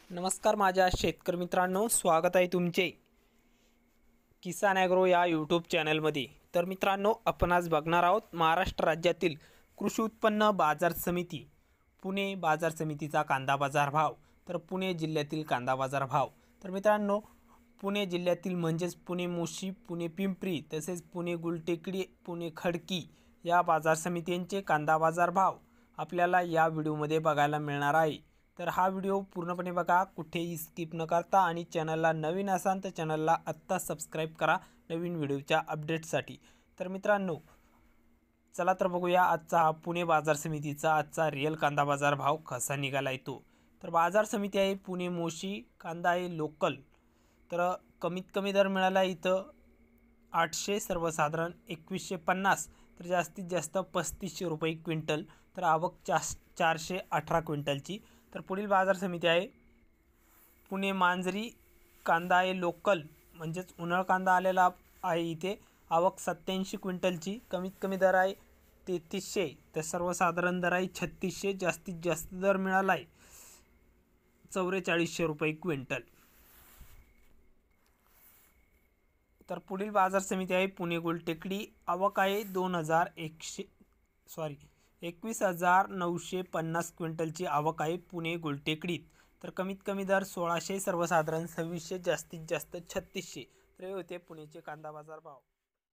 नमस्कार माझ्या शेतकरी मित्रांनो, स्वागत आहे तुमचे किसान ॲग्रो या यूट्यूब चॅनलमध्ये। तर मित्रांनो, आपण आज बघणार आहोत महाराष्ट्र राज्यातील कृषी उत्पन्न बाजार समिती पुणे बाजार समितीचा कांदा बाजार भाव। तर पुणे जिल्ह्यातील कांदा बाजार भाव। तर मित्रांनो, पुणे जिल्ह्यातील म्हणजेच पुणे मोशी, पुणे पिंपरी तसेच पुणे गुलटेकडी, पुणे खडकी या बाजार समित्यांचे कांदा बाजार भाव आपल्याला या व्हिडिओमध्ये बघायला मिळणार आहे। तर हा व्हिडिओ पूर्णपणे बघा, कुठेही स्किप न करता, आणि चॅनलला नवीन असाल तर चॅनलला आत्ता सबस्क्राइब करा नवीन व्हिडिओच्या अपडेटसाठी। तर मित्रांनो, चला तर बघूया आजचा पुणे बाजार समितीचा आजचा रिअल कांदा बाजार भाव कसा निघाला आहे तो। तर बाजार समिती आहे पुणे मोशी, कांदा आहे लोकल। तर कमीत कमी दर मिळाला इथं 800, सर्वसाधारण 2150, तर जास्तीत जास्त 3500 रुपये क्विंटल। तर आवक 418 क्विंटलची। तर पुढील बाजार समिती आहे पुणे मांजरी, कांदा आहे लोकल, म्हणजेच उन्हाळ कांदा आलेला आहे इथे। आवक 87 क्विंटलची, कमीत कमी दर आहे 3300, तर सर्वसाधारण दर आहे 3600, जास्तीत जास्त दर मिळाला आहे 4400 रुपये क्विंटल। तर पुढील बाजार समिती आहे पुणे गुलटेकडी, आवक आहे 21,950 क्विंटलची आवक आहे पुणे गुलटेकडीत। तर कमीत कमी दर 1600, सर्वसाधारण 2600, जास्तीत जास्त 3600। तर हे होते पुणेचे कांदा बाजार भाव।